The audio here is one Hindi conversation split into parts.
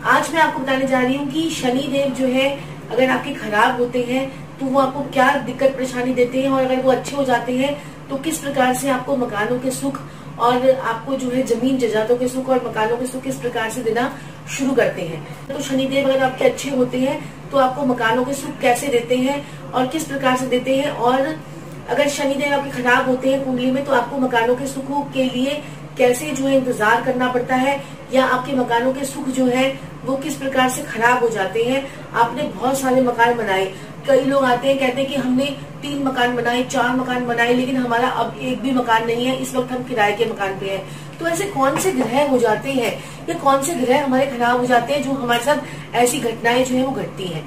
आज मैं आपको बताने जा रही हूँ कि शनि देव जो है अगर आपके खराब होते हैं तो वो आपको क्या दिक्कत परेशानी देते हैं, और अगर वो अच्छे हो जाते हैं तो किस प्रकार से आपको मकानों के सुख और आपको जो है जमीन जायदादों के सुख और मकानों के सुख किस प्रकार से देना शुरू करते हैं। तो शनिदेव अगर आपके अच्छे होते हैं तो आपको मकानों के सुख कैसे देते हैं और किस प्रकार से देते हैं, और अगर शनिदेव आपके खराब होते हैं कुंडली में तो आपको मकानों के सुखों के लिए कैसे जो है इंतजार करना पड़ता है, या आपके मकानों के सुख जो है वो किस प्रकार से खराब हो जाते हैं। आपने बहुत सारे मकान बनाए, कई लोग आते हैं कहते हैं कि हमने 3 मकान बनाए, 4 मकान बनाए, लेकिन हमारा अब एक भी मकान नहीं है, इस वक्त हम किराए के मकान पे हैं। तो ऐसे कौन से ग्रह हो जाते हैं या कौन से ग्रह हमारे खराब हो जाते हैं जो हमारे साथ ऐसी घटनाएं जो है वो घटती हैं।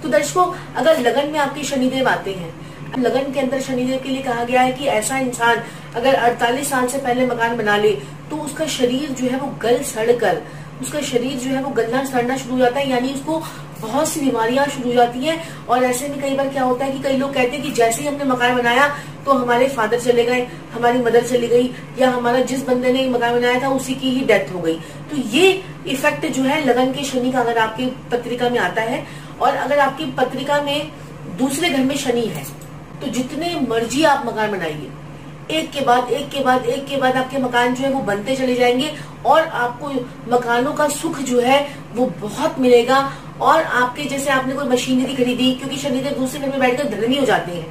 तो दर्शकों, अगर लगन में आपके शनिदेव आते हैं, लगन के अंदर शनिदेव के लिए कहा गया है कि ऐसा इंसान अगर 48 साल से पहले मकान बना ले तो उसका शरीर जो है वो गल सड़ कर उसका शरीर जो है वो गलना सड़ना शुरू हो जाता है, यानी उसको बहुत सी बीमारियां शुरू हो जाती हैं। और ऐसे में कई बार क्या होता है कि कई लोग कहते हैं कि जैसे ही हमने मकान बनाया तो हमारे फादर चले गए, हमारी मदर चली गई, या हमारा जिस बंदे ने मकान बनाया था उसी की ही डेथ हो गई। तो ये इफेक्ट जो है लगन के शनि का अगर आपकी पत्रिका में आता है, और अगर आपकी पत्रिका में दूसरे घर में शनि है तो जितने मर्जी आप मकान बनाइए, एक के बाद एक के बाद एक के बाद आपके मकान जो है वो बनते चले जाएंगे और आपको मकानों का सुख जो है वो बहुत मिलेगा। और आपके जैसे आपने कोई मशीनरी खरीदी, क्योंकि शनिदेव दूसरे घर में बैठकर धर्मी हो जाते हैं,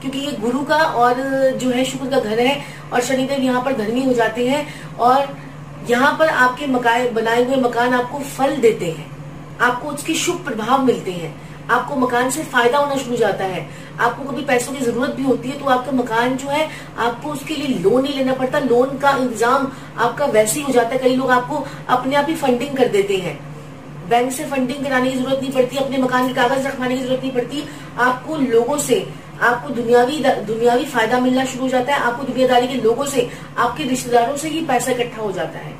क्योंकि ये गुरु का और जो है शुक्र का घर है, और शनिदेव यहाँ पर धर्मी हो जाते हैं, और यहाँ पर आपके मकान बनाए हुए मकान आपको फल देते हैं, आपको उसके शुभ प्रभाव मिलते हैं, आपको मकान से फायदा होना शुरू हो जाता है। आपको कभी पैसों की जरूरत भी होती है तो आपका मकान जो है आपको उसके लिए लोन नहीं लेना पड़ता, लोन का इंतजाम आपका वैसे ही हो जाता है। कई लोग आपको अपने आप ही फंडिंग कर देते हैं, बैंक से फंडिंग कराने की जरूरत नहीं पड़ती, अपने मकान के कागज रखवाने की जरूरत नहीं पड़ती। आपको लोगों से आपको दुनियावी फायदा मिलना शुरू हो जाता है, आपको दुनियादारी के लोगों से, आपके रिश्तेदारों से ही पैसा इकट्ठा हो जाता है।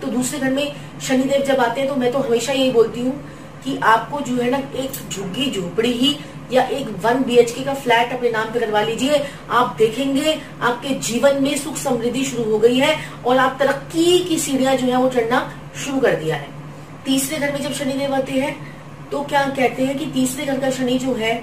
तो दूसरे घर में शनिदेव जब आते हैं तो मैं तो हमेशा यही बोलती हूँ कि आपको जो है ना एक झुग्गी झोपड़ी ही या एक 1 BHK का फ्लैट अपने नाम पे करवा लीजिए। आप देखेंगे आपके जीवन में सुख समृद्धि शुरू हो गई है और आप तरक्की की सीढ़ियां जो है वो चढ़ना शुरू कर दिया है। तीसरे घर में जब शनिदेव आते हैं तो क्या कहते हैं कि तीसरे घर का शनि जो है,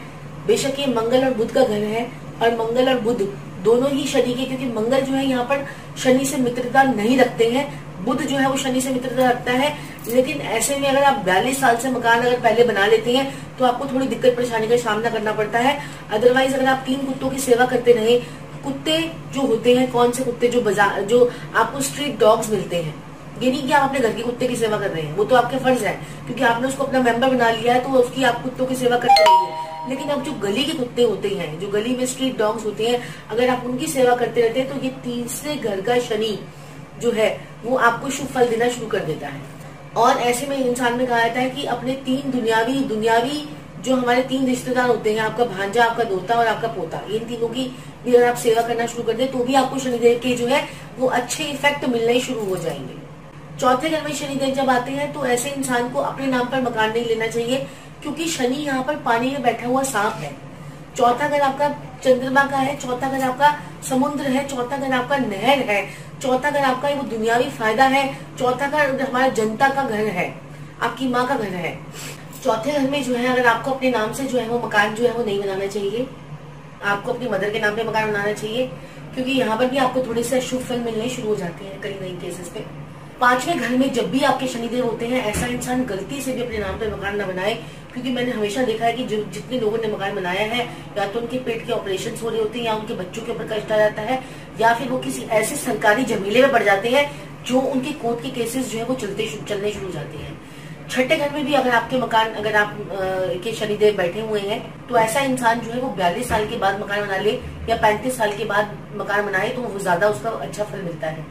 बेशक ये मंगल और बुध का घर है, और मंगल और बुध दोनों ही शनि के, क्योंकि मंगल जो है यहाँ पर शनि से मित्रता नहीं रखते हैं, बुध जो है वो शनि से मित्रता रखता है। लेकिन ऐसे में अगर आप 42 साल से मकान अगर पहले बना लेते हैं तो आपको थोड़ी दिक्कत परेशानी का सामना करना पड़ता है। अदरवाइज अगर आप 3 कुत्तों की सेवा करते रहे, कुत्ते जो होते हैं, कौन से कुत्ते जो आपको स्ट्रीट डॉग्स मिलते हैं, ये नहीं कि आप अपने घर के कुत्ते की सेवा कर रहे हैं, वो तो आपके फर्ज है क्योंकि आपने उसको अपना मेंबर बना लिया है, तो उसकी आप कुत्तों की सेवा करते रहिए। लेकिन अब जो गली के कुत्ते होते हैं, जो गली में स्ट्रीट डॉग्स होते हैं, अगर आप उनकी सेवा करते रहते हैं तो ये तीसरे घर का शनि जो है वो आपको शुभ फल देना शुरू कर देता है। और ऐसे में इंसान में कहा जाता है कि अपने 3 दुनियावी जो हमारे 3 रिश्तेदार होते हैं, आपका भांजा, आपका दोता और आपका पोता, इन तीनों की भी अगर आप सेवा करना शुरू कर दे तो भी आपको शनिदेव के जो है वो अच्छे इफेक्ट मिलने शुरू हो जाएंगे। चौथे घर में शनिदेव जब आते हैं तो ऐसे इंसान को अपने नाम पर मकान नहीं लेना चाहिए, क्योंकि शनि यहाँ पर पानी में बैठा हुआ सांप है। चौथा घर आपका चंद्रमा का है, चौथा घर आपका समुद्र है, चौथा घर आपका नहर है, चौथा घर आपका वो दुनियावी फायदा है, चौथा घर हमारा जनता का घर है, आपकी माँ का घर है। चौथे घर में जो है अगर आपको अपने नाम से जो है वो मकान जो है वो नहीं बनाना चाहिए, आपको अपनी मदर के नाम पे मकान बनाना चाहिए, क्योंकि यहाँ पर भी आपको थोड़े से शुभ फल मिलने शुरू हो जाते हैं कई केसेस पे। 5वें घर में जब भी आपके शनिदेव होते हैं, ऐसा इंसान गलती से भी अपने नाम पे मकान न बनाए, क्योंकि मैंने हमेशा देखा है कि जो जितने लोगों ने मकान बनाया है, या तो उनके पेट के ऑपरेशन हो रहे होते हैं, या उनके बच्चों के ऊपर कष्ट आ जाता है, या फिर वो किसी ऐसे सरकारी जमीले में पड़ जाते हैं जो उनके कोर्ट के केसेस जो है वो चलने शुरू हो जाते हैं। 6ठे घर में भी अगर आपके मकान अगर आप के शनिदेव बैठे हुए हैं तो ऐसा इंसान जो है वो 42 साल के बाद मकान बना ले या 35 साल के बाद मकान बनाए तो वो ज्यादा उसका अच्छा फल मिलता है।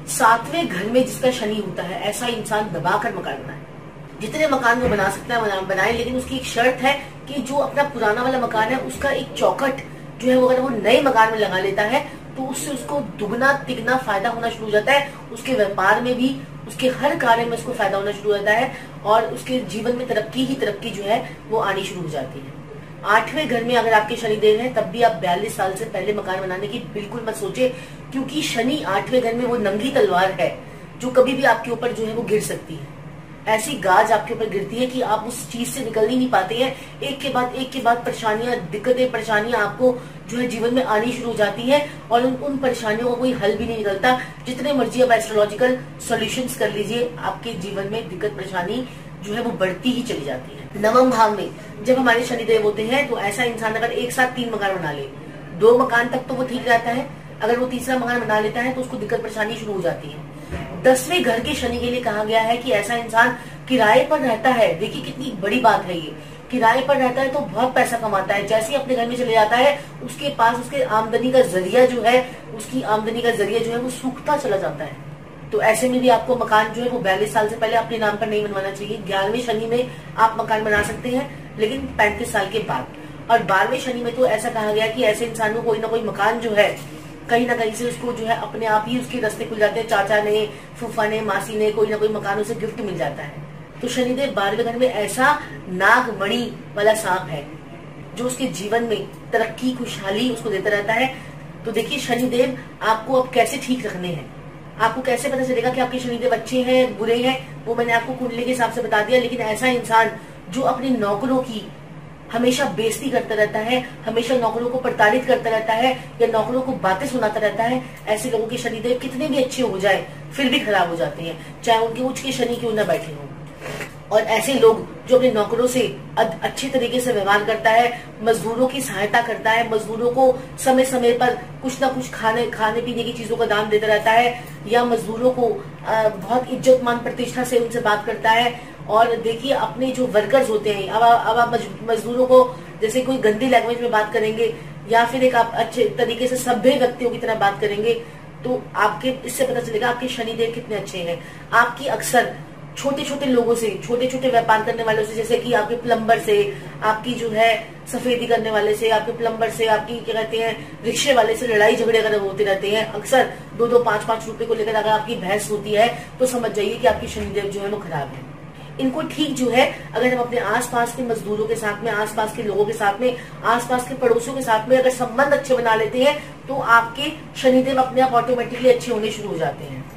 7वें घर में जिसका शनि होता है, ऐसा इंसान दबाकर मकान बनाए, जितने मकान वो बना सकता है बनाए, लेकिन उसकी एक शर्त है कि जो अपना पुराना वाला मकान है उसका एक चौखट जो है वो अगर वो नए मकान में लगा लेता है तो उससे उसको दुगना तिगना फायदा होना शुरू हो जाता है। उसके व्यापार में भी, उसके हर कार्य में उसको फायदा होना शुरू हो जाता है, और उसके जीवन में तरक्की ही तरक्की जो है वो आनी शुरू हो जाती है। 8वें घर में अगर आपके शनिदेव हैं तब भी आप 42 साल से पहले मकान बनाने की बिल्कुल मत सोचे, क्योंकि शनि 8वें घर में वो नंगी तलवार है जो कभी भी आपके ऊपर जो है वो गिर सकती है। ऐसी गाज आपके ऊपर गिरती है कि आप उस चीज से निकल ही नहीं पाते हैं। एक के बाद परेशानियां, दिक्कतें, परेशानियां आपको जो है जीवन में आनी शुरू हो जाती है और उन परेशानियों का कोई हल भी नहीं निकलता। जितने मर्जी आप एस्ट्रोलॉजिकल सॉल्यूशंस कर लीजिए, आपके जीवन में दिक्कत परेशानी जो है वो बढ़ती ही चली जाती है। नवम भाव में जब हमारे शनिदेव होते हैं तो ऐसा इंसान अगर एक साथ 3 मकान बना ले, 2 मकान तक तो वो ठीक रहता है, अगर वो तीसरा मकान बना लेता है तो उसको दिक्कत परेशानी शुरू हो जाती है। 10वें घर के शनि के लिए कहा गया है कि ऐसा इंसान किराए पर रहता है। देखिए कितनी बड़ी बात है ये, किराए पर रहता है तो बहुत पैसा कमाता है, जैसे ही अपने घर में चले जाता है उसके पास उसके आमदनी का जरिया जो है, उसकी आमदनी का जरिया जो है वो सूखता चला जाता है। तो ऐसे में भी आपको मकान जो है वो 42 साल से पहले अपने नाम पर नहीं बनवाना चाहिए। 11वें शनि में आप मकान बना सकते हैं, लेकिन 35 साल के बाद। और 12वें शनि में तो ऐसा कहा गया कि ऐसे इंसान को कोई ना कोई मकान जो है कहीं ना कहीं से उसको जो है अपने आप ही उसके रास्ते खुल जाते हैं। चाचा ने, फूफा ने, मासी ने, कोई ना कोई मकान उसे गिफ्ट मिल जाता है। तो शनिदेव 12वें घर में ऐसा नागमणि वाला सांप है जो उसके जीवन में तरक्की, खुशहाली उसको देता रहता है। तो देखिए शनिदेव आपको अब कैसे ठीक रखने हैं, आपको कैसे पता चलेगा कि आपके शनिदेव अच्छे हैं बुरे हैं, वो मैंने आपको कुंडली के हिसाब से बता दिया। लेकिन ऐसा इंसान जो अपने नौकरों की हमेशा बेइज्जती करता रहता है, हमेशा नौकरों को प्रताड़ित करता रहता है या नौकरों को बातें सुनाता रहता है, ऐसे लोगों के शनिदेव कितने भी अच्छे हो जाए फिर भी खराब हो जाते हैं, चाहे उनके उच्च के शनि क्यों न बैठे हों। और ऐसे लोग जो अपने नौकरों से अच्छे तरीके से व्यवहार करता है, मजदूरों की सहायता करता है, मजदूरों को समय समय पर कुछ ना कुछ खाने पीने की चीजों का दाम देता रहता है, या मजदूरों को बहुत इज्जत मान प्रतिष्ठा से उनसे बात करता है। और देखिए अपने जो वर्कर्स होते हैं, अब आप मजदूरों को जैसे कोई गंदी लैंग्वेज में बात करेंगे या फिर एक आप अच्छे तरीके से सभ्य व्यक्तियों की तरह बात करेंगे तो आपके इससे पता चलेगा आपके शनिदेव कितने अच्छे हैं। आपकी अक्सर छोटे छोटे लोगों से, छोटे छोटे व्यापार करने वालों से, जैसे कि आपके प्लम्बर से, आपकी जो है सफेदी करने वाले से, आपके प्लम्बर से, आपकी क्या कहते हैं रिक्शे वाले से लड़ाई झगड़े अगर होते रहते हैं अक्सर 2-2, 5-5 रुपए को लेकर अगर आपकी बहस होती है तो समझ जाइए कि आपकी शनिदेव जो है वो खराब है। इनको ठीक जो है अगर हम अपने आसपास के मजदूरों के साथ में, आसपास के लोगों के साथ में, आसपास के पड़ोसियों के साथ में अगर संबंध अच्छे बना लेते हैं तो आपके शनिदेव अपने आप ऑटोमेटिकली अच्छे होने शुरू हो जाते हैं।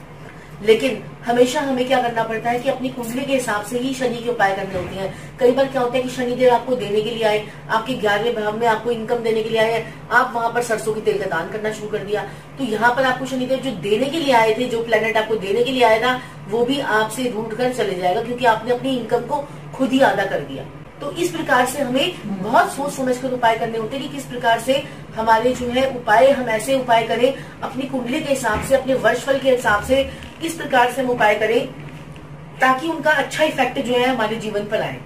लेकिन हमेशा हमें क्या करना पड़ता है कि अपनी कुंडली के हिसाब से ही शनि के उपाय करने होते हैं। कई बार क्या होता है कि शनिदेव आपको देने के लिए आए, आपके 11वें भाव में आपको इनकम देने के लिए आए, आप वहां पर सरसों के तेल का दान करना शुरू कर दिया, तो यहाँ पर आपको शनिदेव जो देने के लिए आए थे, जो प्लेनेट आपको देने के लिए आएगा वो भी आपसे रूठ कर चले जाएगा, क्योंकि आपने अपनी इनकम को खुद ही आधा कर दिया। तो इस प्रकार से हमें बहुत सोच समझ कर उपाय करने होते हैं कि किस प्रकार से हमारे जो है उपाय, हम ऐसे उपाय करें अपनी कुंडली के हिसाब से, अपने वर्षफल के हिसाब से, किस प्रकार से हम उपाय करें ताकि उनका अच्छा इफेक्ट जो है हमारे जीवन पर आए।